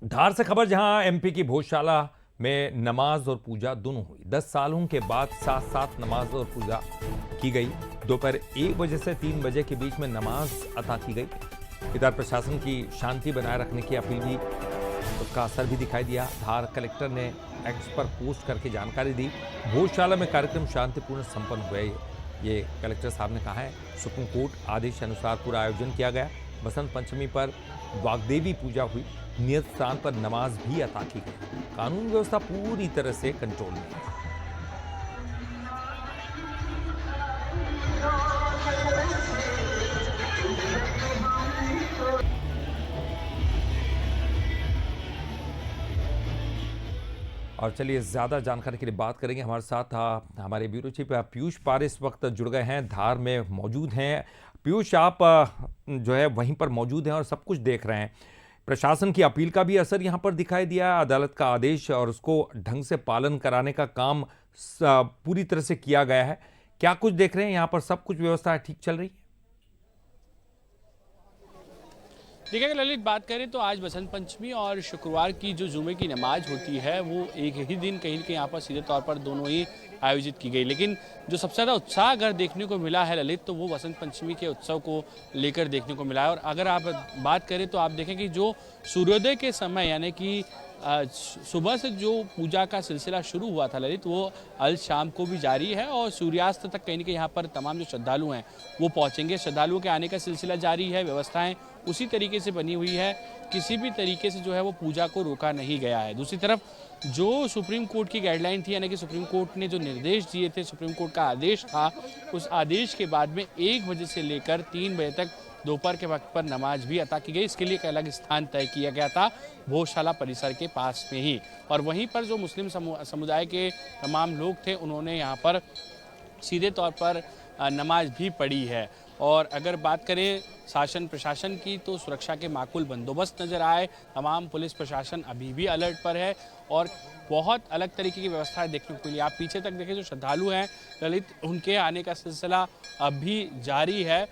धार से खबर, जहां एमपी की भोजशाला में नमाज और पूजा दोनों हुई। 10 सालों के बाद साथ साथ नमाज और पूजा की गई। दोपहर 1 बजे से 3 बजे के बीच में नमाज अता की गई। इधर प्रशासन की शांति बनाए रखने की अपील भी, उसका असर भी दिखाई दिया। धार कलेक्टर ने एक्स पर पोस्ट करके जानकारी दी। भोजशाला में कार्यक्रम शांतिपूर्ण संपन्न हुए, ये कलेक्टर साहब ने कहा है। सुप्रीम कोर्ट आदेश अनुसार पूरा आयोजन किया गया। बसंत पंचमी पर वाग्देवी पूजा हुई। नियत स्थान पर नमाज भी अता की गई। कानून व्यवस्था पूरी तरह से कंट्रोल में है। और चलिए ज्यादा जानकारी के लिए बात करेंगे। हमारे साथ हमारे ब्यूरो चीफ पीयूष पारे इस वक्त जुड़ गए हैं, धार में मौजूद हैं। पीयूष, आप जो है वहीं पर मौजूद हैं और सब कुछ देख रहे हैं। प्रशासन की अपील का भी असर यहाँ पर दिखाई दिया। अदालत का आदेश और उसको ढंग से पालन कराने का काम पूरी तरह से किया गया है। क्या कुछ देख रहे हैं यहाँ पर? सब कुछ व्यवस्था ठीक चल रही है? देखिए, अगर ललित बात करें तो आज बसंत पंचमी और शुक्रवार की जो जुमे की नमाज होती है वो एक ही दिन कहीं के यहाँ पर सीधे तौर पर दोनों ही आयोजित की गई। लेकिन जो सबसे ज़्यादा उत्साह अगर देखने को मिला है ललित, तो वो बसंत पंचमी के उत्सव को लेकर देखने को मिला है। और अगर आप बात करें तो आप देखें कि जो सूर्योदय के समय यानी कि सुबह से जो पूजा का सिलसिला शुरू हुआ था ललित, वो अल शाम को भी जारी है और सूर्यास्त तक कहीं ना कहीं यहाँ पर तमाम जो श्रद्धालु हैं वो पहुँचेंगे। श्रद्धालुओं के आने का सिलसिला जारी है, व्यवस्थाएं उसी तरीके से बनी हुई है। किसी भी तरीके से जो है वो पूजा को रोका नहीं गया है। दूसरी तरफ जो सुप्रीम कोर्ट की गाइडलाइन थी, यानी कि सुप्रीम कोर्ट ने जो निर्देश दिए थे, सुप्रीम कोर्ट का आदेश था, उस आदेश के बाद में 1 बजे से लेकर 3 बजे तक दोपहर के वक्त पर नमाज भी अता की गई। इसके लिए एक अलग स्थान तय किया गया था भोजशाला परिसर के पास में ही। और वहीं पर जो मुस्लिम समुदाय के तमाम लोग थे, उन्होंने यहाँ पर सीधे तौर पर नमाज भी पढ़ी है। और अगर बात करें शासन प्रशासन की, तो सुरक्षा के माकूल बंदोबस्त नजर आए। तमाम पुलिस प्रशासन अभी भी अलर्ट पर है और बहुत अलग तरीके की व्यवस्थाएं देखने को मिली। आप पीछे तक देखें, जो श्रद्धालु हैं ललित, उनके आने का सिलसिला अभी जारी है।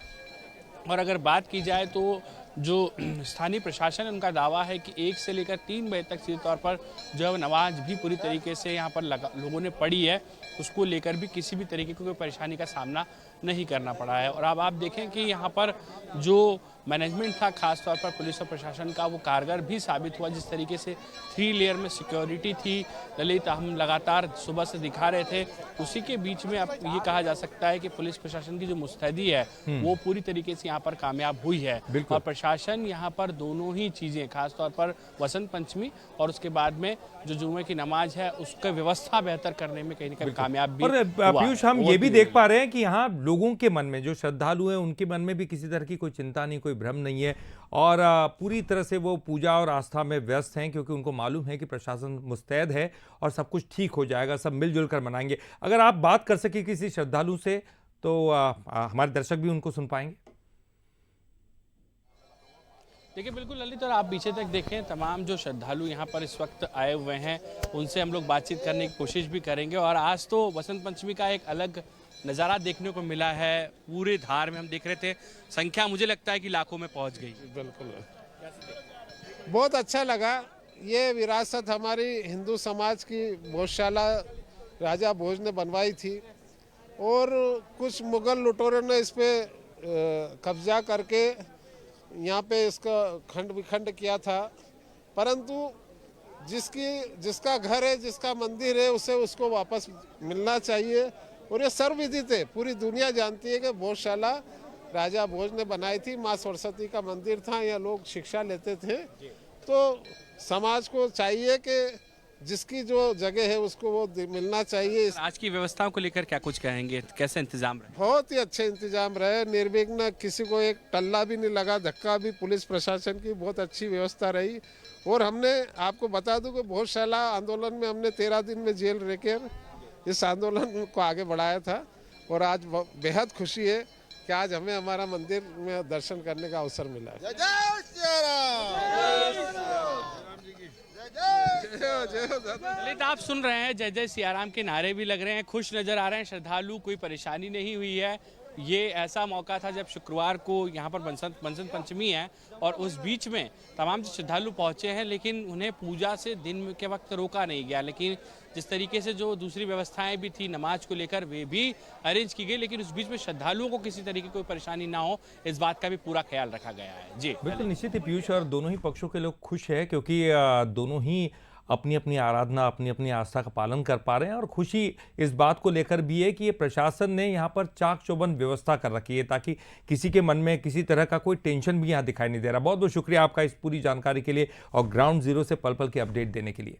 और अगर बात की जाए तो जो स्थानीय प्रशासन है, उनका दावा है कि 1 से लेकर 3 बजे तक सीधे तौर पर जो है नमाज भी पूरी तरीके से यहाँ पर लोगों ने पढ़ी है। उसको लेकर भी किसी भी तरीके की कोई परेशानी का सामना नहीं करना पड़ा है। और अब आप देखें कि यहाँ पर जो मैनेजमेंट था खासतौर पर पुलिस और प्रशासन का, वो कारगर भी साबित हुआ। जिस तरीके से 3 लेयर में सिक्योरिटी थी ललित, हम लगातार सुबह से दिखा रहे थे, उसी के बीच में अब ये कहा जा सकता है कि पुलिस प्रशासन की जो मुस्तैदी है वो पूरी तरीके से यहाँ पर कामयाब हुई है। और प्रशासन यहाँ पर दोनों ही चीज़ें, खासतौर पर वसंत पंचमी और उसके बाद में जो जुमे की नमाज है, उसका व्यवस्था बेहतर करने में कहीं ना कहीं कामयाब भी और पीयूष, हम ये भी देख पा रहे हैं कि यहाँ लोगों के मन में, जो श्रद्धालु हैं उनके मन में भी किसी तरह की कोई चिंता नहीं, कोई भ्रम नहीं है। और पूरी तरह से वो पूजा और आस्था में व्यस्त हैं, क्योंकि उनको मालूम है कि प्रशासन मुस्तैद है और सब कुछ ठीक हो जाएगा, सब मिलजुल कर मनाएंगे। अगर आप बात कर सके किसी श्रद्धालु से, तो हमारे दर्शक भी उनको सुन पाएंगे। देखिए बिल्कुल ललित, और आप पीछे तक देखें, तमाम जो श्रद्धालु यहाँ पर इस वक्त आए हुए हैं उनसे हम लोग बातचीत करने की कोशिश भी करेंगे। और आज तो बसंत पंचमी का एक अलग नज़ारा देखने को मिला है। पूरे धार में हम देख रहे थे, संख्या मुझे लगता है कि लाखों में पहुँच गई। बिल्कुल, बहुत अच्छा लगा। ये विरासत हमारी हिंदू समाज की भोजशाला राजा भोज ने बनवाई थी और कुछ मुगल लुटेरों ने इस पे कब्जा करके यहाँ पे इसका खंड विखंड किया था। परंतु जिसका घर है, जिसका मंदिर है, उसे उसको वापस मिलना चाहिए। और ये सर्वविदित है, पूरी दुनिया जानती है कि भोजशाला राजा भोज ने बनाई थी। माँ सरस्वती का मंदिर था, यहाँ लोग शिक्षा लेते थे। तो समाज को चाहिए कि जिसकी जो जगह है उसको वो मिलना चाहिए। आज की व्यवस्थाओं को लेकर क्या कुछ कहेंगे, कैसे इंतजाम रहे? बहुत ही अच्छे इंतजाम रहे, निर्विघ्न, किसी को एक टल्ला भी नहीं लगा, धक्का भी। पुलिस प्रशासन की बहुत अच्छी व्यवस्था रही। और हमने आपको बता दूं कि भोजशाला आंदोलन में हमने 13 दिन में जेल रहकर इस आंदोलन को आगे बढ़ाया था। और आज बेहद खुशी है कि आज हमें हमारा मंदिर में दर्शन करने का अवसर मिला है। ललित, आप सुन रहे हैं जय जय सियाराम के नारे भी लग रहे हैं, खुश नजर आ रहे हैं श्रद्धालु, कोई परेशानी नहीं हुई है। ये ऐसा मौका था जब शुक्रवार को यहाँ पर बसंत पंचमी है और उस बीच में तमाम जो श्रद्धालु पहुँचे हैं, लेकिन उन्हें पूजा से दिन के वक्त रोका नहीं गया। लेकिन जिस तरीके से जो दूसरी व्यवस्थाएं भी थी नमाज को लेकर, वे भी अरेंज की गई, लेकिन उस बीच में श्रद्धालुओं को किसी तरीके की कोई परेशानी ना हो, इस बात का भी पूरा ख्याल रखा गया है। जी बिल्कुल निश्चित ही पीयूष, और दोनों ही पक्षों के लोग खुश हैं क्योंकि दोनों ही अपनी अपनी आराधना, अपनी अपनी आस्था का पालन कर पा रहे हैं। और खुशी इस बात को लेकर भी है कि ये प्रशासन ने यहाँ पर चाक चौबंद व्यवस्था कर रखी है ताकि किसी के मन में किसी तरह का कोई टेंशन भी यहाँ दिखाई नहीं दे रहा। बहुत बहुत शुक्रिया आपका इस पूरी जानकारी के लिए और ग्राउंड जीरो से पल पल की अपडेट देने के लिए।